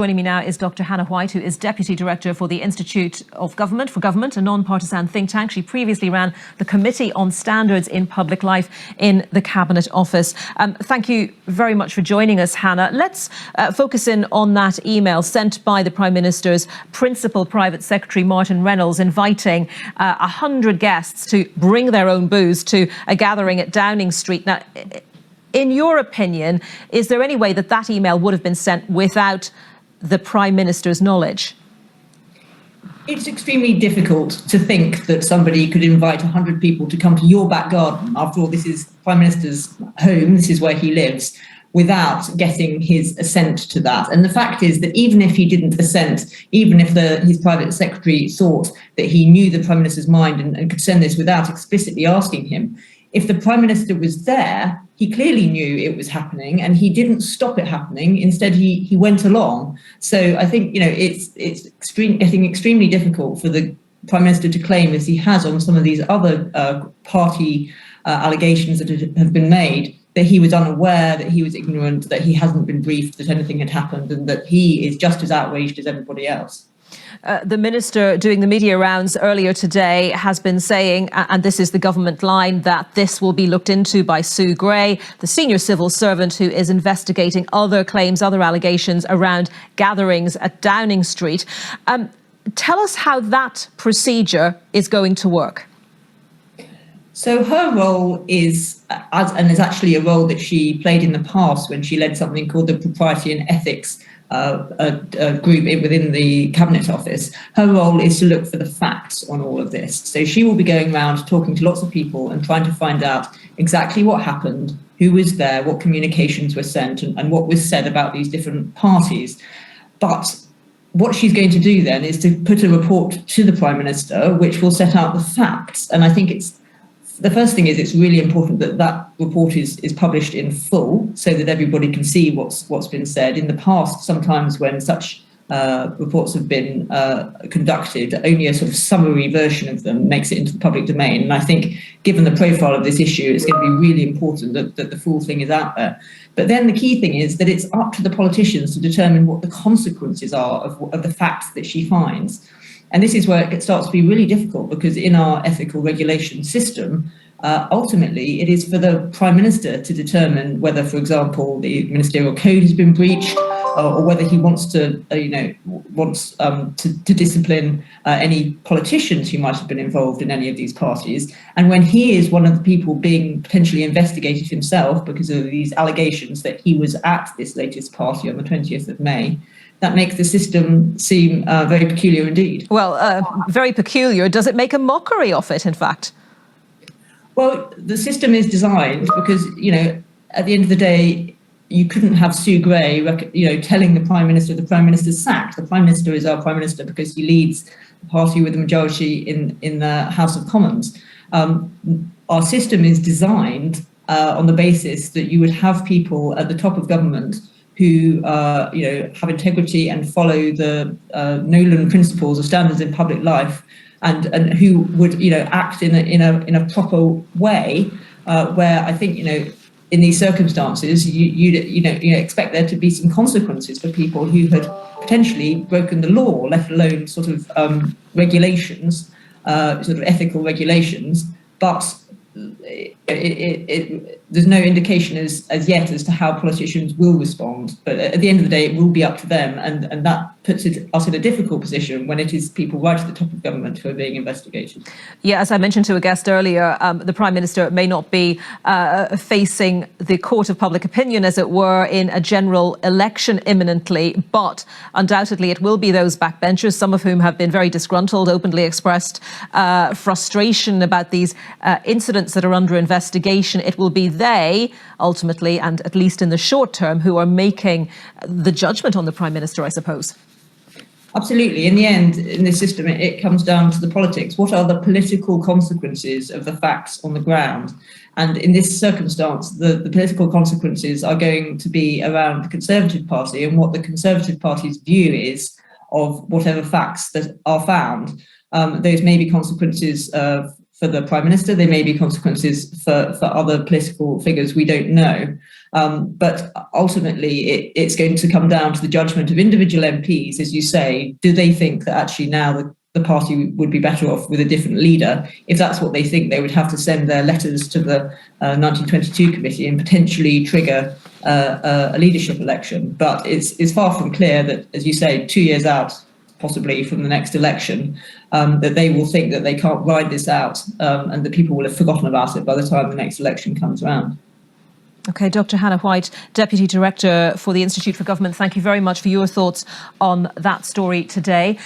Joining me now is Dr. Hannah White, who is Deputy Director for the Institute of Government for Government, a non-partisan think tank. She previously ran the Committee on Standards in Public Life in the Cabinet Office. Thank you very much for joining us, Hannah. Let's focus in on that email sent by the Prime Minister's Principal Private Secretary, Martin Reynolds, inviting 100 guests to bring their own booze to a gathering at Downing Street. Now, in your opinion, is there any way that that email would have been sent without the Prime Minister's knowledge? It's extremely difficult to think that somebody could invite 100 people to come to your back garden. After all, this is Prime Minister's home, this is where he lives, without getting his assent to that. And the fact is that even if he didn't assent, even if his private secretary thought that he knew the Prime Minister's mind and could send this without explicitly asking him, if the Prime Minister was there, he clearly knew it was happening and he didn't stop it happening. Instead, he went along. So I think, it's getting extremely difficult for the Prime Minister to claim, as he has on some of these other party allegations that have been made, that he was unaware, that he was ignorant, that he hasn't been briefed that anything had happened, and that he is just as outraged as everybody else. The Minister doing the media rounds earlier today has been saying, and this is the government line, that this will be looked into by Sue Gray, the senior civil servant who is investigating other claims, other allegations around gatherings at Downing Street. Tell us how that procedure is going to work. So her role is actually a role that she played in the past when she led something called the Propriety and Ethics a group within the Cabinet Office. Her role is to look for the facts on all of this. So she will be going around talking to lots of people and trying to find out exactly what happened, who was there, what communications were sent, and what was said about these different parties. But what she's going to do then is to put a report to the Prime Minister, which will set out the facts. And I think the first thing is it's really important that that report is published in full so that everybody can see what's been said. In the past, sometimes when such reports have been conducted, only a sort of summary version of them makes it into the public domain. And I think given the profile of this issue, it's going to be really important that the full thing is out there. But then the key thing is that it's up to the politicians to determine what the consequences are of the facts that she finds. And this is where it starts to be really difficult, because in our ethical regulation system, ultimately, it is for the Prime Minister to determine whether, for example, the ministerial code has been breached, or whether he wants to discipline any politicians who might have been involved in any of these parties. And when he is one of the people being potentially investigated himself because of these allegations that he was at this latest party on the 20th of May, that makes the system seem very peculiar indeed. Well, very peculiar. Does it make a mockery of it, in fact? Well, the system is designed because, at the end of the day, you couldn't have Sue Gray, telling the Prime Minister's sacked. The Prime Minister is our Prime Minister because he leads the party with the majority in the House of Commons. Our system is designed on the basis that you would have people at the top of government who have integrity and follow the Nolan principles of standards in public life, and who would act in a proper way, where I think in these circumstances you expect there to be some consequences for people who had potentially broken the law, let alone sort of regulations, sort of ethical regulations, but there's no indication as yet as to how politicians will respond. But at the end of the day, it will be up to them, and that puts us in a difficult position when it is people right at the top of government who are being investigated. Yeah, as I mentioned to a guest earlier, the Prime Minister may not be facing the court of public opinion, as it were, in a general election imminently, but undoubtedly it will be those backbenchers, some of whom have been very disgruntled, openly expressed frustration about these incidents that are under investigation. It will be they, ultimately, and at least in the short term, who are making the judgment on the Prime Minister, I suppose. Absolutely. In the end, in this system, it comes down to the politics. What are the political consequences of the facts on the ground? And in this circumstance, the political consequences are going to be around the Conservative Party and what the Conservative Party's view is of whatever facts that are found. Those may be consequences for the Prime Minister. There may be consequences for other political figures. We don't know. But ultimately, it's going to come down to the judgment of individual MPs, as you say. Do they think that actually now the party would be better off with a different leader? If that's what they think, they would have to send their letters to the 1922 committee and potentially trigger a leadership election. But it's far from clear that, as you say, 2 years out, possibly from the next election, that they will think that they can't ride this out, and that people will have forgotten about it by the time the next election comes around. OK, Dr. Hannah White, Deputy Director for the Institute for Government, thank you very much for your thoughts on that story today.